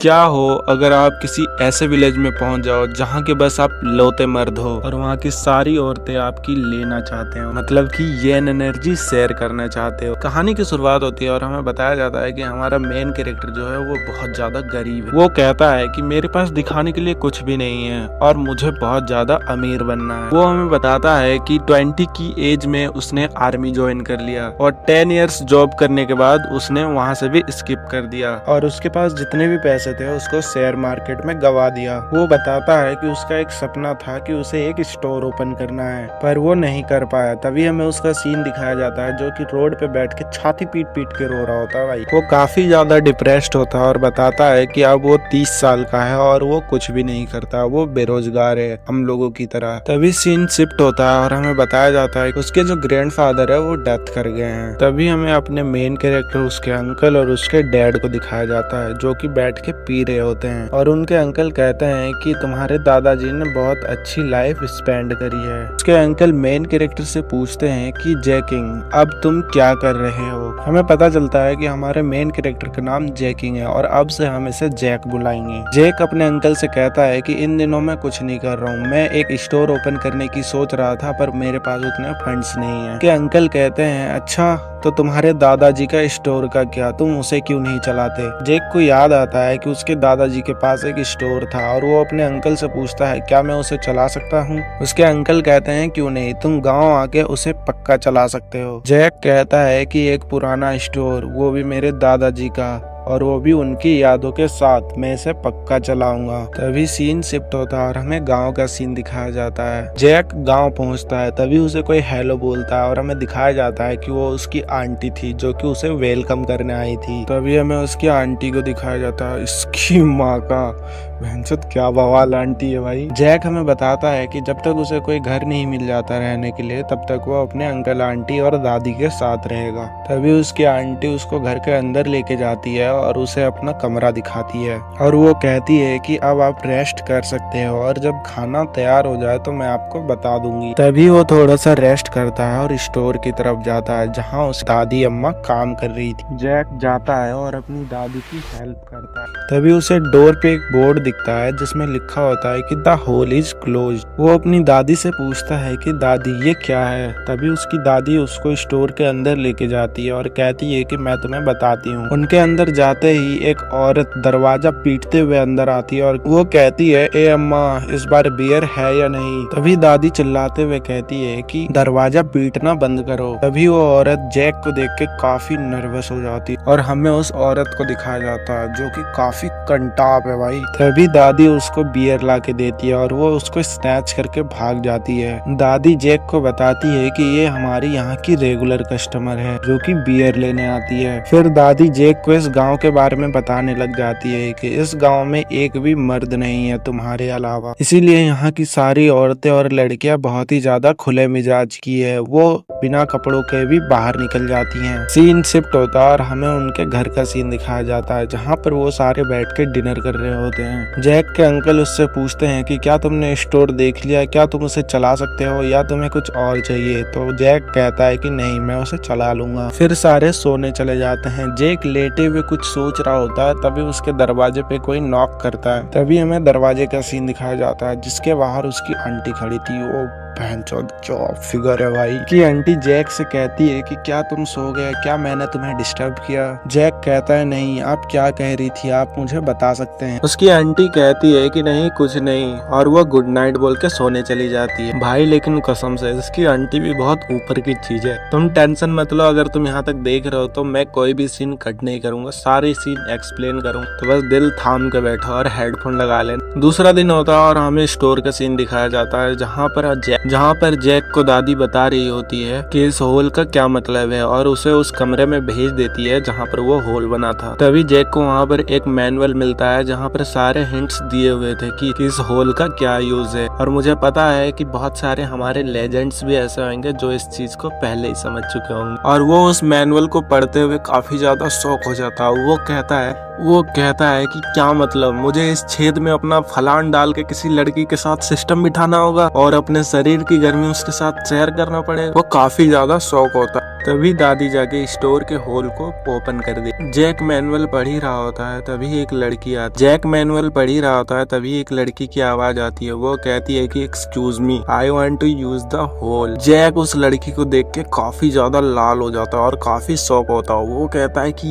क्या हो अगर आप किसी ऐसे विलेज में पहुंच जाओ जहां के बस आप लौते मर्द हो और वहां की सारी औरतें आपकी लेना चाहते हो, मतलब कि ये एनर्जी शेयर करना चाहते हो। कहानी की शुरुआत होती है और हमें बताया जाता है कि हमारा मेन कैरेक्टर जो है वो बहुत ज्यादा गरीब है। वो कहता है कि मेरे पास दिखाने के लिए कुछ भी नहीं है और मुझे बहुत ज्यादा अमीर बनना है। वो हमें बताता है कि 20 की एज में उसने आर्मी ज्वाइन कर लिया और 10 इयर्स जॉब करने के बाद उसने वहां से भी स्किप कर दिया और उसके पास जितने भी पैसे थे उसको शेयर मार्केट में गवा दिया। वो बताता है कि उसका एक सपना था कि उसे एक स्टोर ओपन करना है, पर वो नहीं कर पाया। तभी हमें उसका सीन दिखाया जाता है जो कि रोड पे बैठ के छाती पीट पीट के रो रहा होता है। भाई वो काफी ज्यादा डिप्रेस्ड होता है और बताता है कि अब वो 30 साल का है और वो कुछ भी नहीं करता, वो बेरोजगार है हम लोगों की तरह। तभी सीन शिफ्ट होता है और हमें बताया जाता है कि उसके जो ग्रैंडफादर है वो डेथ कर गए हैं। तभी हमें अपने मेन कैरेक्टर उसके अंकल और उसके डैड को दिखाया जाता है जो कि बैठ के पी रहे होते हैं और उनके अंकल कहते हैं कि तुम्हारे दादाजी ने बहुत अच्छी लाइफ स्पेंड करी है। उसके अंकल मेन कैरेक्टर से पूछते हैं कि जैकिंग अब तुम क्या कर रहे हो। हमें पता चलता है कि हमारे मेन कैरेक्टर का नाम जैकिंग है और अब से हम इसे जैक बुलाएंगे। जैक अपने अंकल से कहता है कि इन दिनों मैं कुछ नहीं कर रहा हूँ, मैं एक स्टोर ओपन करने की सोच रहा था पर मेरे पास उतने फंड्स नहीं है। के अंकल कहते हैं अच्छा तो तुम्हारे दादाजी का स्टोर का क्या, तुम उसे क्यों नहीं चलाते। जैक को याद आता है कि उसके दादाजी के पास एक स्टोर था और वो अपने अंकल से पूछता है क्या मैं उसे चला सकता हूँ। उसके अंकल कहते हैं क्यों नहीं, तुम गांव आके उसे पक्का चला सकते हो। जैक कहता है कि एक पुराना स्टोर, वो भी मेरे दादाजी का, और वो भी उनकी यादों के साथ, मैं इसे पक्का चलाऊंगा। तभी सीन शिफ्ट होता है और हमें गांव का सीन दिखाया जाता है। जैक गांव पहुंचता है तभी उसे कोई हेलो बोलता है और हमें दिखाया जाता है कि वो उसकी आंटी थी जो कि उसे वेलकम करने आई थी। तभी हमें उसकी आंटी को दिखाया जाता है। इसकी माँ का भैंसत क्या बवाल आंटी है भाई। जैक हमें बताता है कि जब तक उसे कोई घर नहीं मिल जाता रहने के लिए तब तक वो अपने अंकल आंटी और दादी के साथ रहेगा। तभी उसकी आंटी उसको घर के अंदर लेके जाती है और उसे अपना कमरा दिखाती है और वो कहती है कि अब आप रेस्ट कर सकते हो और जब खाना तैयार हो जाए तो मैं आपको बता दूंगी। तभी वो थोड़ा सा रेस्ट करता है और स्टोर की तरफ जाता है जहाँ उस दादी अम्मा काम कर रही थी। जैक जाता है और अपनी दादी की हेल्प करता है। तभी उसे डोर पे एक बोर्ड दिखता है जिसमें लिखा होता है कि द होल इज क्लोज। वो अपनी दादी से पूछता है कि दादी ये क्या है। तभी उसकी दादी उसको स्टोर के अंदर लेके जाती है और कहती है कि मैं तुम्हें बताती हूँ। उनके अंदर जाते ही एक औरत दरवाजा पीटते हुए अंदर आती है और वो कहती है ए अम्मा इस बार बियर है या नहीं। तभी दादी चिल्लाते हुए कहती है कि दरवाजा पीटना बंद करो। तभी वो औरत जैक को देख के काफी नर्वस हो जाती है और हमें उस औरत को दिखाया जाता है जो कि काफी कंटाप है भाई। तभी दादी उसको बियर ला के देती है और वो उसको स्नैच करके भाग जाती है। दादी जैक को बताती है कि ये हमारी यहाँ की रेगुलर कस्टमर है जो कि बियर लेने आती है। फिर दादी जैक को इस गांव के बारे में बताने लग जाती है कि इस गांव में एक भी मर्द नहीं है तुम्हारे अलावा, इसीलिए यहाँ की सारी औरतें और लड़कियां बहुत ही ज्यादा खुले मिजाज की है, वो बिना कपड़ों के भी बाहर निकल जाती हैं। सीन शिफ्ट होता है और हमें उनके घर का सीन दिखाया जाता है जहाँ पर वो सारे बैठ के डिनर कर रहे होते हैं। जैक के अंकल उससे पूछते हैं कि क्या तुमने स्टोर देख लिया, क्या तुम उसे चला सकते हो या तुम्हें कुछ और चाहिए। तो जैक कहता है कि नहीं मैं उसे चला लूंगा। फिर सारे सोने चले जाते हैं। जैक लेटे हुए कुछ सोच रहा होता है तभी उसके दरवाजे पे कोई नॉक करता है। तभी हमें दरवाजे का सीन दिखाया जाता है जिसके बाहर उसकी आंटी खड़ी थी। वो क्या फिगर है भाई। कि आंटी जैक से कहती है कि क्या तुम सो गए, क्या मैंने तुम्हें डिस्टर्ब किया। जैक कहता है नहीं, आप क्या कह रही थी, आप मुझे बता सकते हैं। उसकी आंटी कहती है कि नहीं कुछ नहीं और वो गुड नाइट बोल के सोने चली जाती है। भाई लेकिन कसम से इसकी आंटी भी बहुत ऊपर की चीज है। तुम टेंशन मत लो, अगर तुम यहाँ तक देख रहे हो तो मैं कोई भी सीन कट नहीं करूंगा, सारे सीन एक्सप्लेन करूंगा, तो बस दिल थाम के बैठो और हेडफोन लगा लेना। दूसरा दिन होता है और हमें स्टोर का सीन दिखाया जाता है जहाँ पर जैक को दादी बता रही होती है कि इस होल का क्या मतलब है और उसे उस कमरे में भेज देती है जहाँ पर वो होल बना था। तभी जैक को वहाँ पर एक मैनुअल मिलता है जहाँ पर सारे हिंट्स दिए हुए थे कि इस होल का क्या यूज है। और मुझे पता है कि बहुत सारे हमारे लेजेंड्स भी ऐसे होंगे जो इस चीज को पहले ही समझ चुके होंगे। और वो उस मैनुअल को पढ़ते हुए काफी ज्यादा शौक हो जाता है। वो कहता है कि क्या मतलब, मुझे इस छेद में अपना फलान डाल के किसी लड़की के साथ सिस्टम बिठाना होगा और अपने शरीर की गर्मी उसके साथ शेयर करना पड़ेगा। वो काफी ज्यादा शौक होता है। तभी दादी जाके स्टोर के होल को ओपन कर दी। जैक मैनुअल पढ़ ही रहा होता है, तभी एक लड़की आती है। जैक मैनुअल पढ़ ही रहा होता है, तभी एक लड़की की आवाज आती है। वो कहती है कि excuse me, I want to use the hole. Jack उस लड़की को देख के काफी ज्यादा लाल हो जाता है और काफी शॉक होता है। वो कहता है कि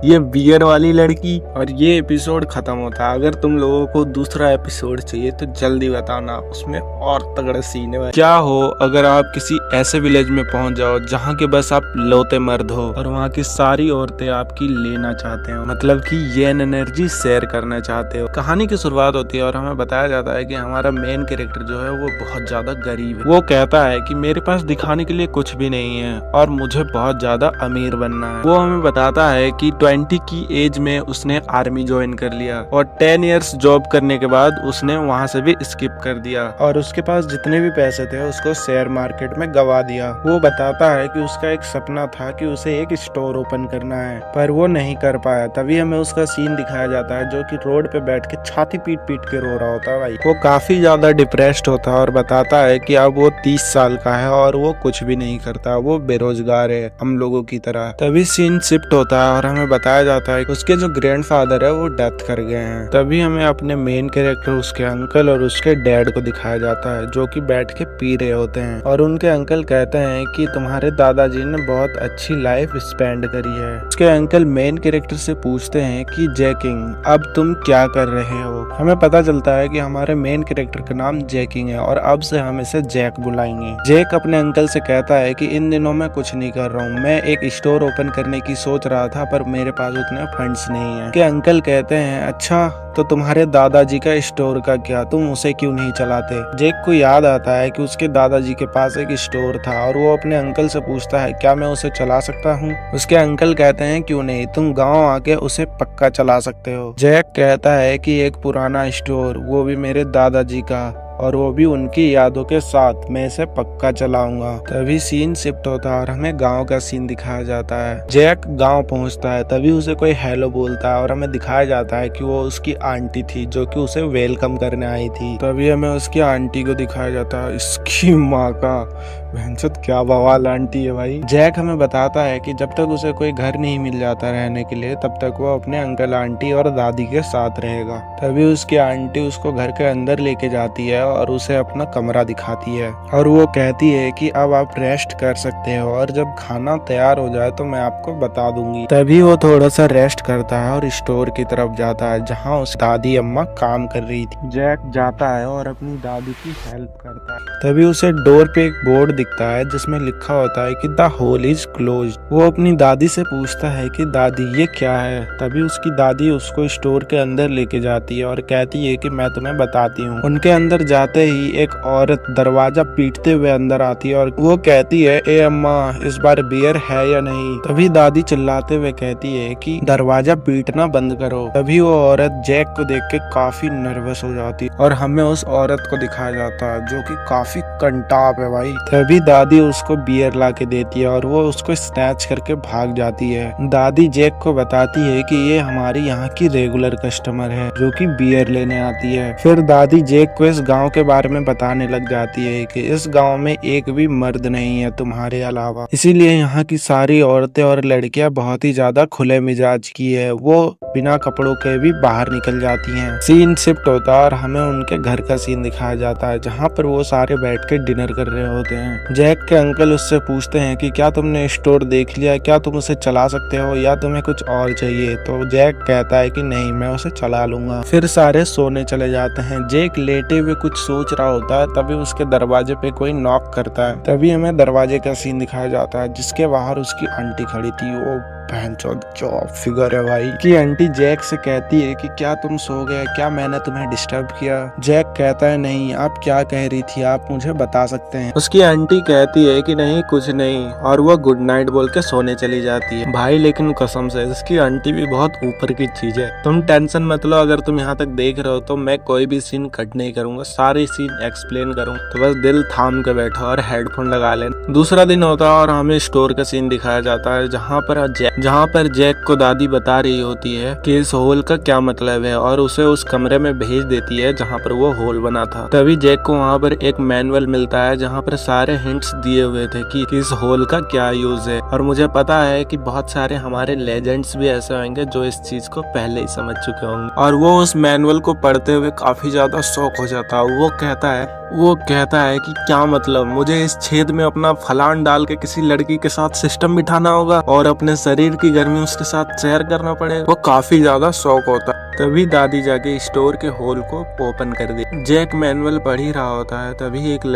ये बियर वाली लड़की। और ये एपिसोड खत्म होता है। अगर तुम लोगों को दूसरा एपिसोड चाहिए तो जल्दी बताना, उसमें और तगड़ा सीन है। क्या हो अगर आप किसी ऐसे विलेज में पहुंच जाओ जहाँ के बस आप लौते मर्द हो और वहाँ की सारी औरतें आपकी लेना चाहते हो, मतलब कि ये एनर्जी शेयर करना चाहते हो। कहानी की शुरुआत होती है और हमें बताया जाता है कि हमारा मेन कैरेक्टर जो है वो बहुत ज्यादा गरीब है। वो कहता है कि मेरे पास दिखाने के लिए कुछ भी नहीं है और मुझे बहुत ज्यादा अमीर बनना है। वो हमें बताता है कि 20 की एज में उसने आर्मी ज्वाइन कर लिया और 10 इयर्स जॉब करने के बाद उसने वहाँ से भी स्किप कर दिया और उसके पास जितने भी पैसे थे उसको शेयर मार्केट में गवा दिया। वो बताता है कि उसका एक सपना था कि उसे एक स्टोर ओपन करना है, पर वो नहीं कर पाया। तभी हमें उसका सीन दिखाया जाता है जो कि रोड पे बैठ के छाती पीट पीट के रो रहा होता है। भाई वो काफी ज्यादा डिप्रेस्ड होता है और बताता है कि अब वो 30 साल का है और वो कुछ भी नहीं करता, वो बेरोजगार है हम लोगों की तरह। तभी सीन शिफ्ट होता है और हमें बताया जाता है कि उसके जो ग्रैंडफादर है वो डेथ कर गए हैं। तभी हमें अपने मेन कैरेक्टर उसके अंकल और उसके डैड को दिखाया जाता है जो कि बैठ के पी रहे होते हैं और उनके अंकल कहते हैं कि तुम्हारे दादाजी ने बहुत अच्छी लाइफ स्पेंड करी है। उसके अंकल मेन कैरेक्टर से पूछते हैं कि जैकिंग अब तुम क्या कर रहे हो। हमें पता चलता है कि हमारे मेन कैरेक्टर का नाम जैकिंग है और अब से हम इसे जैक बुलाएंगे। जैक अपने अंकल से कहता है कि इन दिनों मैं कुछ नहीं कर रहा हूँ, मैं एक स्टोर ओपन करने की सोच रहा था पर मेरे पास उतने फंड्स नहीं है। के अंकल कहते हैं अच्छा तो तुम्हारे दादाजी का स्टोर का क्या, तुम उसे क्यों नहीं चलाते। जैक को याद आता है कि उसके दादाजी के पास एक स्टोर था और वो अपने अंकल से पूछता है क्या मैं उसे चला सकता हूँ। उसके अंकल कहते हैं क्यों नहीं, तुम गांव आके उसे पक्का चला सकते हो। जैक कहता है कि एक पुराना स्टोर, वो भी मेरे दादाजी का, और वो भी उनकी यादों के साथ, मैं इसे पक्का चलाऊंगा। तभी सीन शिफ्ट होता है और हमें गांव का सीन दिखाया जाता है। जैक गांव पहुंचता है, तभी उसे कोई हेलो बोलता है और हमें दिखाया जाता है कि वो उसकी आंटी थी जो कि उसे वेलकम करने आई थी। तभी हमें उसकी आंटी को दिखाया जाता है। इसकी माँ का भैंसत क्या बवाल आंटी है भाई। जैक हमें बताता है कि जब तक उसे कोई घर नहीं मिल जाता रहने के लिए तब तक वो अपने अंकल आंटी और दादी के साथ रहेगा। तभी उसकी आंटी उसको घर के अंदर लेके जाती है और उसे अपना कमरा दिखाती है और वो कहती है कि अब आप रेस्ट कर सकते हो और जब खाना तैयार हो जाए तो मैं आपको बता दूंगी। तभी वो थोड़ा सा रेस्ट करता है और स्टोर की तरफ जाता है जहाँ उस दादी अम्मा काम कर रही थी। जैक जाता है और अपनी दादी की हेल्प करता है। तभी उसे डोर पे एक बोर्ड दिखता है जिसमें लिखा होता है कि द होल इज क्लोज्ड। वो अपनी दादी से पूछता है कि दादी ये क्या है। तभी उसकी दादी उसको स्टोर के अंदर लेके जाती है और कहती है कि मैं तुम्हें बताती हूँ। उनके अंदर जाते ही एक औरत दरवाजा पीटते हुए अंदर आती है और वो कहती है ए अम्मा इस बार बियर है या नहीं। तभी दादी चिल्लाते हुए कहती है कि दरवाजा पीटना बंद करो। तभी वो औरत जैक को देख के काफी नर्वस हो जाती है और हमें उस औरत को दिखाया जाता है जो कि काफी कंटाप है भाई। तभी दादी उसको बियर ला के देती है और वो उसको स्नैच करके भाग जाती है। दादी जैक को बताती है कि ये हमारी यहाँ की रेगुलर कस्टमर है जो कि बियर लेने आती है। फिर दादी जैक को इस गांव के बारे में बताने लग जाती है कि इस गांव में एक भी मर्द नहीं है तुम्हारे अलावा, इसीलिए यहाँ की सारी औरतें और लड़कियां बहुत ही ज्यादा खुले मिजाज की है, वो बिना कपड़ों के भी बाहर निकल जाती हैं। सीन शिफ्ट होता है और हमें उनके घर का सीन दिखाया जाता है जहाँ पर वो सारे बैठ के डिनर कर रहे होते हैं। जैक के अंकल उससे पूछते हैं कि क्या तुमने स्टोर देख लिया, क्या तुम उसे चला सकते हो या तुम्हें कुछ और चाहिए। तो जैक कहता है कि नहीं मैं उसे चला लूंगा। फिर सारे सोने चले जाते हैं। जैक लेटे हुए कुछ सोच रहा होता है, तभी उसके दरवाजे पे कोई नॉक करता है। तभी हमें दरवाजे का सीन दिखाया जाता है जिसके बाहर उसकी आंटी खड़ी थी। वो जॉब फिगर है भाई कि आंटी जैक से कहती है कि क्या तुम सो गए, क्या मैंने तुम्हें डिस्टर्ब किया। जैक कहता है नहीं, आप क्या कह रही थी, आप मुझे बता सकते हैं। उसकी आंटी कहती है कि नहीं कुछ नहीं और वो गुड नाइट बोल के सोने चली जाती है। भाई लेकिन कसम से इसकी आंटी भी बहुत ऊपर की चीज है। तुम टेंशन मत लो, अगर तुम यहाँ तक देख रहे हो तो मैं कोई भी सीन कट नहीं करूंगा, सारे सीन एक्सप्लेन करूँ, तो बस दिल थाम के बैठो और हेडफोन लगा लेना। दूसरा दिन होता है और हमें स्टोर का सीन दिखाया जाता है जहाँ पर जैक जहाँ पर जैक को दादी बता रही होती है कि इस होल का क्या मतलब है और उसे उस कमरे में भेज देती है जहाँ पर वो होल बना था। तभी जैक को वहाँ पर एक मैनुअल मिलता है जहाँ पर सारे हिंट्स दिए हुए थे कि इस होल का क्या यूज है। और मुझे पता है कि बहुत सारे हमारे लेजेंड्स भी ऐसे होंगे जो इस चीज को पहले ही समझ चुके होंगे। और वो उस मैनुअल को पढ़ते हुए काफी ज्यादा शौक हो जाता है। वो कहता है कि क्या मतलब, मुझे इस छेद में अपना फलान डाल के किसी लड़की के साथ सिस्टम बिठाना होगा और अपने शरीर की गर्मी उसके साथ शेयर करना पड़ेगा। वो काफी ज्यादा शौक होता है। तभी दादी जाके स्टोर के होल को ओपन कर दी। जैक मैनुअल पढ़ ही रहा होता है तभी एक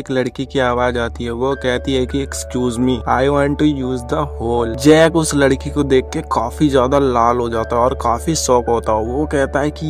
लड़की की आवाज आती है। वो कहती है कि excuse me, I want to use the hole. Jack उस लड़की को देख के काफी ज्यादा लाल हो जाता है और काफी शौक होता है। वो कहता है कि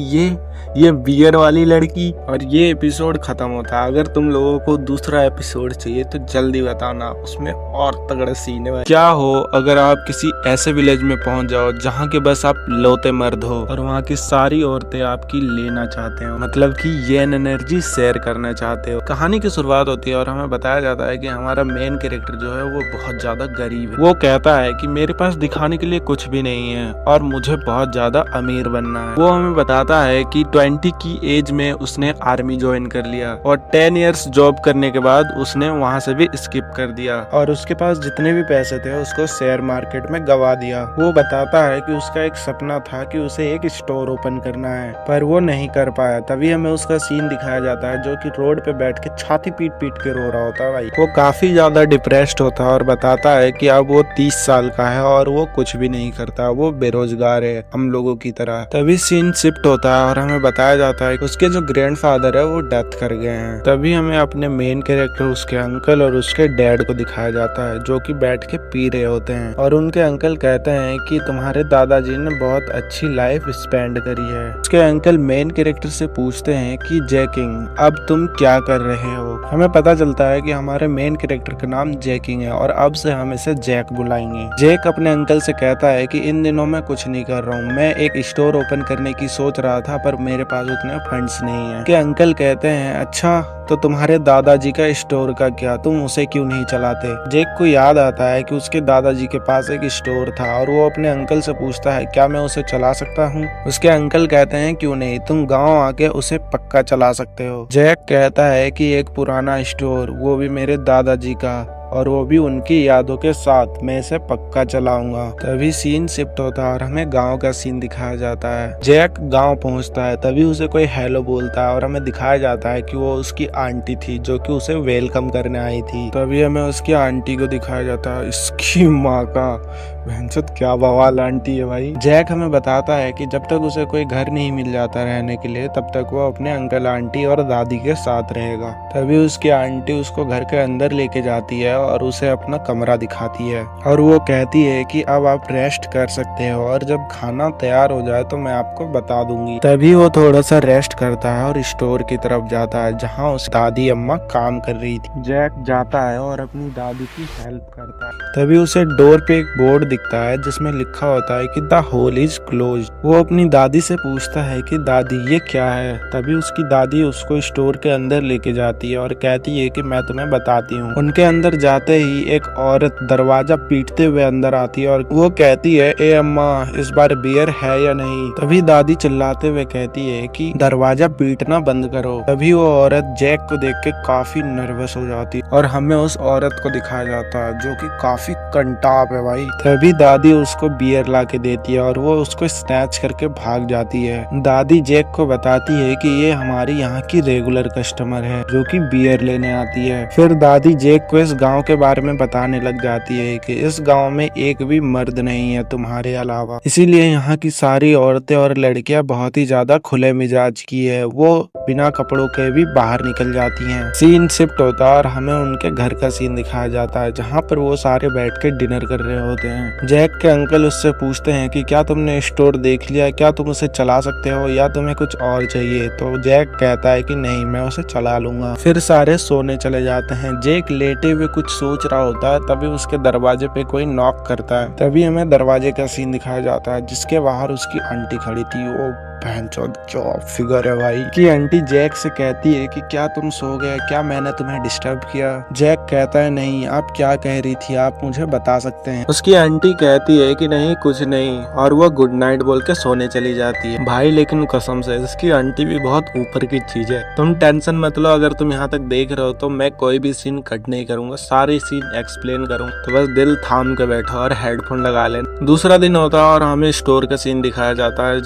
ये बियर वाली लड़की। और ये एपिसोड खत्म होता है। अगर तुम लोगों को दूसरा एपिसोड चाहिए तो जल्दी बताना, उसमें और तगड़े सीन है। क्या हो अगर आप किसी ऐसे विलेज में पहुंच जाओ जहाँ के बस आप लौते मर्द हो और वहाँ की सारी औरतें आपकी लेना चाहते हो, मतलब कि येन एनर्जी शेयर करना चाहते हो। कहानी की शुरुआत होती है और हमें बताया जाता है कि हमारा मेन कैरेक्टर जो है वो बहुत ज्यादा गरीब है। वो कहता है कि मेरे पास दिखाने के लिए कुछ भी नहीं है और मुझे बहुत ज्यादा अमीर बनना है। वो हमें बताता है कि 20 की एज में उसने आर्मी ज्वाइन कर लिया और 10 इयर्स जॉब करने के बाद उसने वहाँ से भी स्किप कर दिया और उसके पास जितने भी पैसे थे उसको शेयर मार्केट में गवा दिया। वो बताता है कि उसका एक सपना था कि उसे एक स्टोर ओपन करना है पर वो नहीं कर पाया। तभी हमें उसका सीन दिखाया जाता है जो कि रोड पे बैठ के छाती पीट पीट के रो रहा होता है। भाई वो काफी ज्यादा डिप्रेस्ड होता है और बताता है कि अब वो 30 साल का है और वो कुछ भी नहीं करता, वो बेरोजगार है हम लोगों की तरह। तभी सीन शिफ्ट होता है और हमें बताया जाता है कि उसके जो ग्रैंडफादर है वो डेथ कर गए हैं। तभी हमें अपने मेन कैरेक्टर उसके अंकल और उसके डैड को दिखाया जाता है जो कि बैठ के पी रहे होते हैं और उनके अंकल कहते हैं कि तुम्हारे दादाजी ने बहुत अच्छी लाइफ स्पेंड करी है। उसके अंकल मेन कैरेक्टर से पूछते हैं कि जैकिंग अब तुम क्या कर रहे हो। हमें पता चलता है कि हमारे मेन कैरेक्टर का नाम जैकिंग है और अब से हम इसे जैक बुलाएंगे। जैक अपने अंकल से कहता है कि इन दिनों मैं कुछ नहीं कर रहा हूँ, मैं एक स्टोर ओपन करने की सोच रहा था पर मेरे पास उतने फंड्स नहीं है। के अंकल कहते हैं अच्छा तो तुम्हारे दादाजी का स्टोर का क्या, तुम उसे क्यों नहीं चलाते। जैक को याद आता है कि उसके दादाजी के पास एक स्टोर था और वो अपने अंकल से पूछता है क्या मैं उसे चला सकता हूँ। उसके अंकल कहते हैं क्यों नहीं, तुम गांव आके उसे पक्का चला सकते हो। जैक कहता है कि एक पुराना स्टोर, वो भी मेरे दादाजी का और वो भी उनकी यादों के साथ, मैं इसे पक्का चलाऊंगा। तभी सीन शिफ्ट होता है और हमें गांव का सीन दिखाया जाता है। जैक गांव पहुंचता है तभी उसे कोई हेलो बोलता है और हमें दिखाया जाता है कि वो उसकी आंटी थी जो कि उसे वेलकम करने आई थी। तभी हमें उसकी आंटी को दिखाया जाता है। इसकी माँ का भैंसत क्या बवाल आंटी है भाई। जैक हमें बताता है कि जब तक उसे कोई घर नहीं मिल जाता रहने के लिए तब तक वो अपने अंकल आंटी और दादी के साथ रहेगा। तभी उसकी आंटी उसको घर के अंदर लेके जाती है और उसे अपना कमरा दिखाती है और वो कहती है कि अब आप रेस्ट कर सकते हो और जब खाना तैयार हो जाए तो मैं आपको बता दूंगी। तभी वो थोड़ा सा रेस्ट करता है और स्टोर की तरफ जाता है जहाँ उसकी दादी अम्मा काम कर रही थी। जैक जाता है और अपनी दादी की हेल्प करता है। तभी उसे डोर पे एक बोर्ड दिखता है जिसमें लिखा होता है कि द होल इज क्लोज। वो अपनी दादी से पूछता है कि दादी ये क्या है। तभी उसकी दादी उसको स्टोर के अंदर लेके जाती है और कहती है कि मैं तुम्हें बताती हूँ। उनके अंदर जाते ही एक औरत दरवाजा पीटते हुए अंदर आती है और वो कहती है ए अम्मा इस बार बियर है या नहीं। तभी दादी चिल्लाते हुए कहती है कि दरवाजा पीटना बंद करो। तभी वो औरत जैक को देख के काफी नर्वस हो जाती है और हमें उस औरत को दिखाया जाता है जो कि काफी कंटाप है भाई। तभी दादी उसको बियर ला के देती है और वो उसको स्नैच करके भाग जाती है। दादी जैक को बताती है कि ये हमारी यहाँ की रेगुलर कस्टमर है जो कि बियर लेने आती है। फिर दादी जैक को इस गांव के बारे में बताने लग जाती है कि इस गांव में एक भी मर्द नहीं है तुम्हारे अलावा, इसीलिए यहाँ की सारी औरतें और लड़कियां बहुत ही ज्यादा खुले मिजाज की है, वो बिना कपड़ों के भी बाहर निकल जाती हैं। सीन शिफ्ट होता है और हमें उनके घर का सीन दिखाया जाता है जहाँ पर वो सारे बैठ के डिनर कर रहे होते हैं। जैक के अंकल उससे पूछते हैं कि क्या तुमने स्टोर देख लिया, क्या तुम उसे चला सकते हो या तुम्हें कुछ और चाहिए। तो जैक कहता है कि नहीं मैं उसे चला लूंगा। फिर सारे सोने चले जाते हैं। जैक लेटे हुए कुछ सोच रहा होता है तभी उसके दरवाजे पे कोई नॉक करता है। तभी हमें दरवाजे का सीन दिखाया जाता है जिसके बाहर उसकी आंटी खड़ी थी। वो भैंचोद क्या फिगर है भाई। कि आंटी जैक से कहती है कि क्या तुम सो गए, क्या मैंने तुम्हें डिस्टर्ब किया। जैक कहता है नहीं, आप क्या कह रही थी, आप मुझे बता सकते हैं। उसकी आंटी कहती है कि नहीं कुछ नहीं, और वो गुड नाइट बोल के सोने चली जाती है। भाई लेकिन कसम से इसकी आंटी भी बहुत ऊपर की चीज है। तुम टेंशन मत लो, अगर तुम यहाँ तक देख रहे हो तो मैं कोई भी सीन कट नहीं करूंगा, सारे सीन एक्सप्लेन करूंगा, तो बस दिल थाम के बैठो और हेडफोन लगा लेना। दूसरा दिन होता है और हमें स्टोर का सीन दिखाया जाता है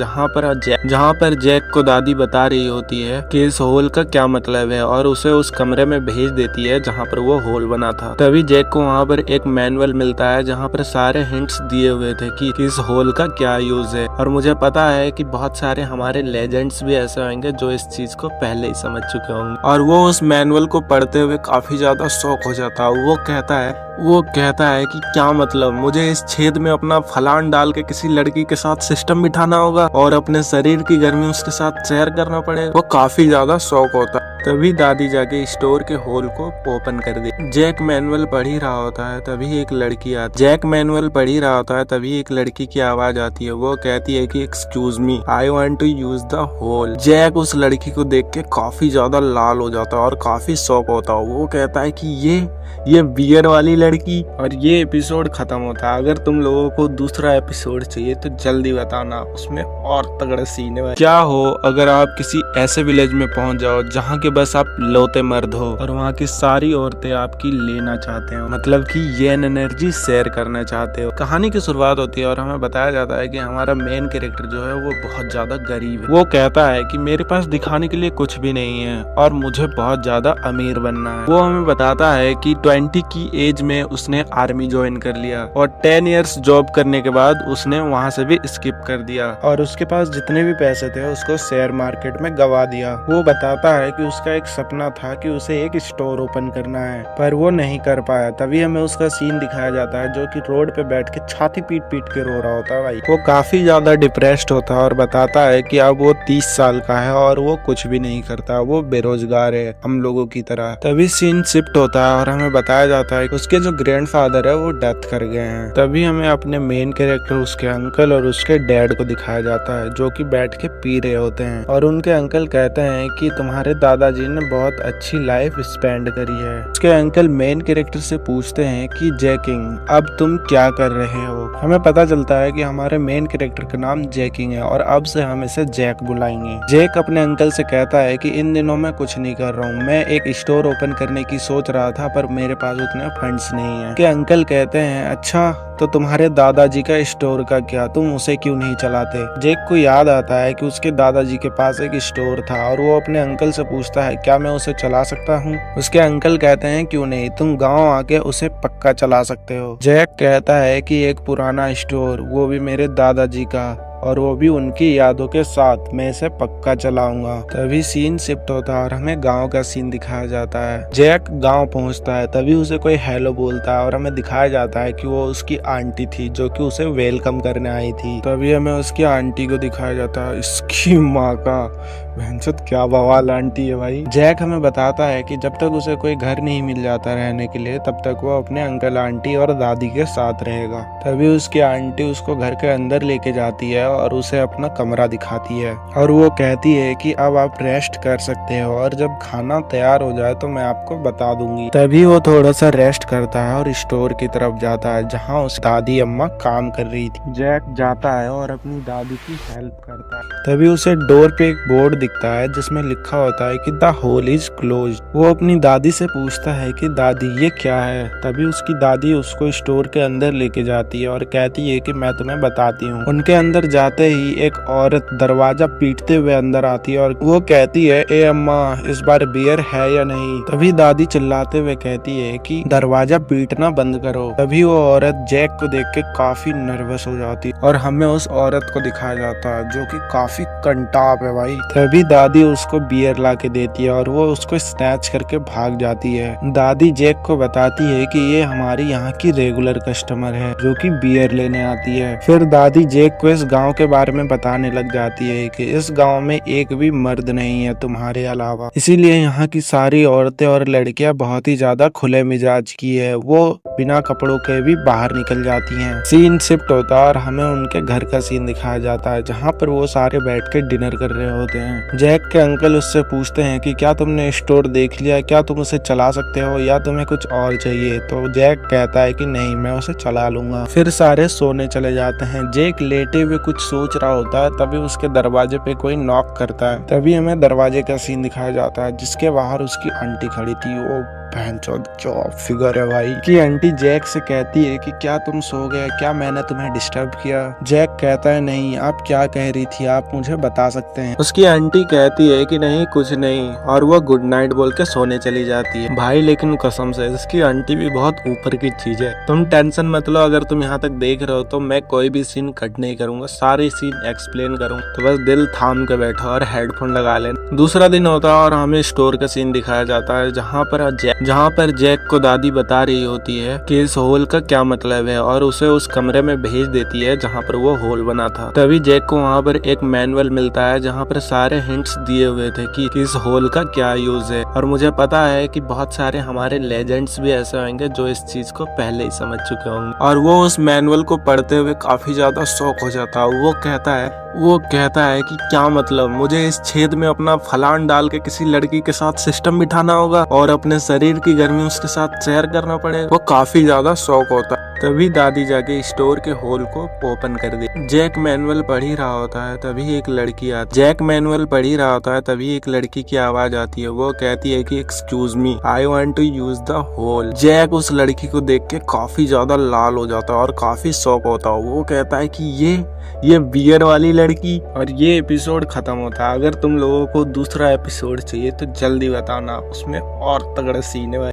जहाँ पर जैक को दादी बता रही होती है कि इस होल का क्या मतलब है, और उसे उस कमरे में भेज देती है जहाँ पर वो होल बना था। तभी जैक को वहाँ पर एक मैनुअल मिलता है जहाँ पर सारे हिंट्स दिए हुए थे कि इस होल का क्या यूज है। और मुझे पता है कि बहुत सारे हमारे लेजेंड्स भी ऐसे होंगे जो इस चीज को पहले ही समझ चुके होंगे। और वो उस मैनुअल को पढ़ते हुए काफी ज्यादा शौक हो जाता है। वो कहता है कि क्या मतलब, मुझे इस छेद में अपना फलान डाल के किसी लड़की के साथ सिस्टम बिठाना होगा और अपने शरीर की गर्मी उसके साथ शेयर करना पड़ेगा। वो काफी ज्यादा शौक होता है। तभी दादी जाके स्टोर के होल को ओपन कर दी। जैक मैनुअल पढ़ ही रहा होता है तभी एक लड़की की आवाज आती है। वो कहती है कि excuse me, I want to use the hole. Jack उस लड़की को देख के काफी ज्यादा लाल हो जाता है और काफी शौक होता है। वो कहता है कि ये बियर वाली लड़की। और ये एपिसोड खत्म होता है। अगर तुम लोगों को दूसरा एपिसोड चाहिए तो जल्दी बताना, उसमें और तगड़ा सीन है। क्या हो अगर आप किसी ऐसे विलेज में पहुंच जाओ जहाँ के बस आप लौते मर्द हो और वहाँ की सारी औरतें आपकी लेना चाहते हो, मतलब कि येन एनर्जी शेयर करना चाहते हो। कहानी की शुरुआत होती है और हमें बताया जाता है कि हमारा मेन कैरेक्टर जो है वो बहुत ज्यादा गरीब है। वो कहता है कि मेरे पास दिखाने के लिए कुछ भी नहीं है और मुझे बहुत ज्यादा अमीर बनना है। वो हमें बताता है कि 20 की एज में उसने आर्मी ज्वाइन कर लिया और 10 इयर्स जॉब करने के बाद उसने वहाँ से भी स्किप कर दिया और उसके पास जितने भी पैसे थे उसको शेयर मार्केट में गवा दिया। वो बताता है कि उसका एक सपना था कि उसे एक स्टोर ओपन करना है पर वो नहीं कर पाया। तभी हमें उसका सीन दिखाया जाता है जो कि रोड पे बैठ के छाती पीट पीट के रो रहा होता है। भाई वो काफी ज्यादा डिप्रेस्ड होता है और बताता है कि अब वो 30 साल का है और वो कुछ भी नहीं करता, वो बेरोजगार है हम लोगों की तरह। तभी सीन शिफ्ट होता है और हमें बताया जाता है कि उसके जो ग्रैंडफादर है वो डेथ कर गए हैं। तभी हमें अपने मेन कैरेक्टर उसके अंकल और उसके डैड को दिखाया जाता है जो कि बैठ के पी रहे होते हैं और उनके अंकल कहते हैं कि तुम्हारे दादाजी ने बहुत अच्छी लाइफ स्पेंड करी है। उसके अंकल मेन कैरेक्टर से पूछते हैं कि जैकिंग अब तुम क्या कर रहे हो। हमें पता चलता है कि हमारे मेन कैरेक्टर का नाम जैकिंग है और अब से हम इसे जैक बुलाएंगे। जैक अपने अंकल से कहता है कि इन दिनों मैं कुछ नहीं कर रहा हूँ, मैं एक स्टोर ओपन करने की सोच रहा था पर मेरे पास उतने फंड्स नहीं है। के अंकल कहते हैं अच्छा तो तुम्हारे दादाजी का स्टोर का क्या, तुम उसे क्यों नहीं चलाते। जैक को याद आता है कि उसके दादाजी के पास एक स्टोर था और वो अपने अंकल से पूछता है क्या मैं उसे चला सकता हूँ। उसके अंकल कहते हैं क्यों नहीं, तुम गांव आके उसे पक्का चला सकते हो। जैक कहता है कि एक पुराना स्टोर, वो भी मेरे दादाजी का, और वो भी उनकी यादों के साथ, मैं इसे पक्का चलाऊंगा। तभी सीन शिफ्ट होता है और हमें गांव का सीन दिखाया जाता है। जैक गांव पहुंचता है तभी उसे कोई हेलो बोलता है और हमें दिखाया जाता है कि वो उसकी आंटी थी जो कि उसे वेलकम करने आई थी। तभी हमें उसकी आंटी को दिखाया जाता है। इसकी माँ का भैंसत क्या बवाल आंटी है भाई। जैक हमें बताता है कि जब तक उसे कोई घर नहीं मिल जाता रहने के लिए तब तक वो अपने अंकल आंटी और दादी के साथ रहेगा। तभी उसकी आंटी उसको घर के अंदर लेके जाती है और उसे अपना कमरा दिखाती है और वो कहती है कि अब आप रेस्ट कर सकते हो और जब खाना तैयार हो जाए तो मैं आपको बता दूंगी। तभी वो थोड़ा सा रेस्ट करता है और स्टोर की तरफ जाता है जहाँ उस दादी अम्मा काम कर रही थी। जैक जाता है और अपनी दादी की हेल्प करता है। तभी उसे डोर पे एक बोर्ड दिखता है जिसमें लिखा होता है कि द होल इज क्लोज्ड। वो अपनी दादी से पूछता है कि दादी ये क्या है। तभी उसकी दादी उसको स्टोर के अंदर लेके जाती है और कहती है कि मैं तुम्हें बताती हूँ। उनके अंदर जाते ही एक औरत दरवाजा पीटते हुए अंदर आती है और वो कहती है ए अम्मा इस बार बियर है या नहीं। तभी दादी चिल्लाते हुए कहती है कि दरवाजा पीटना बंद करो। तभी वो औरत जैक को देख के काफी नर्वस हो जाती है और हमें उस औरत को दिखाया जाता है जो कि काफी कंटाप है भाई। तभी तभी दादी उसको बियर ला के देती है और वो उसको स्नैच करके भाग जाती है। दादी जैक को बताती है कि ये हमारी यहाँ की रेगुलर कस्टमर है जो कि बियर लेने आती है। फिर दादी जैक को इस गांव के बारे में बताने लग जाती है कि इस गांव में एक भी मर्द नहीं है तुम्हारे अलावा, इसीलिए यहाँ की सारी औरतें और लड़कियां बहुत ही ज्यादा खुले मिजाज की है, वो बिना कपड़ों के भी बाहर निकल जाती हैं। सीन शिफ्ट होता है और हमें उनके घर का सीन दिखाया जाता है जहाँ पर वो सारे बैठ के डिनर कर रहे होते हैं। जैक के अंकल उससे पूछते हैं कि क्या तुमने स्टोर देख लिया, क्या तुम उसे चला सकते हो या तुम्हें कुछ और चाहिए। तो जैक कहता है कि नहीं, मैं उसे चला लूंगा। फिर सारे सोने चले जाते हैं। जैक लेटे हुए कुछ सोच रहा होता है, तभी उसके दरवाजे पे कोई नॉक करता है। तभी हमें दरवाजे का सीन दिखाया जाता है जिसके बाहर उसकी आंटी खड़ी थी। वो क्या फिगर है भाई कि आंटी जैक से कहती है कि क्या तुम सो गए, क्या मैंने तुम्हें डिस्टर्ब किया। जैक कहता है नहीं, आप क्या कह रही थी, आप मुझे बता सकते हैं। उसकी आंटी कहती है कि नहीं कुछ नहीं, और वो गुड नाइट बोल के सोने चली जाती है। भाई लेकिन कसम से इसकी आंटी भी बहुत ऊपर की चीज है। तुम टेंशन मत लो, अगर तुम यहाँ तक देख रहे हो तो मैं कोई भी सीन कट नहीं करूंगा, सारे सीन एक्सप्लेन करूंगा, तो बस दिल थाम के बैठो और हेडफोन लगा लेना। दूसरा दिन होता है और हमें स्टोर का सीन दिखाया जाता है जहाँ पर जैक को दादी बता रही होती है कि इस होल का क्या मतलब है और उसे उस कमरे में भेज देती है जहाँ पर वो होल बना था। तभी जैक को वहाँ पर एक मैनुअल मिलता है जहाँ पर सारे हिंट्स दिए हुए थे कि इस होल का क्या यूज है। और मुझे पता है कि बहुत सारे हमारे लेजेंड्स भी ऐसे होंगे जो इस चीज को पहले ही समझ चुके होंगे। और वो उस मैनुअल को पढ़ते हुए काफी ज्यादा शौक हो जाता है। वो कहता है कि क्या मतलब, मुझे इस छेद में अपना फलान डाल के किसी लड़की के साथ सिस्टम बिठाना होगा और अपने शरीर की गर्मी उसके साथ शेयर करना पड़ेगा। वो काफी ज्यादा शौक होता है। तभी दादी जाके स्टोर के होल को ओपन कर दी। जैक मैनुअल पढ़ ही रहा होता है तभी एक लड़की की आवाज आती है। वो कहती है कि excuse me, I want to use the hole. Jack उस लड़की को देख के काफी ज्यादा लाल हो जाता है और काफी शौक होता है। वो कहता है कि ये बियर वाली लड़की। और ये एपिसोड खत्म होता है। अगर तुम लोगों को दूसरा एपिसोड चाहिए तो जल्दी बताना, उसमें और तगड़ा सीन है।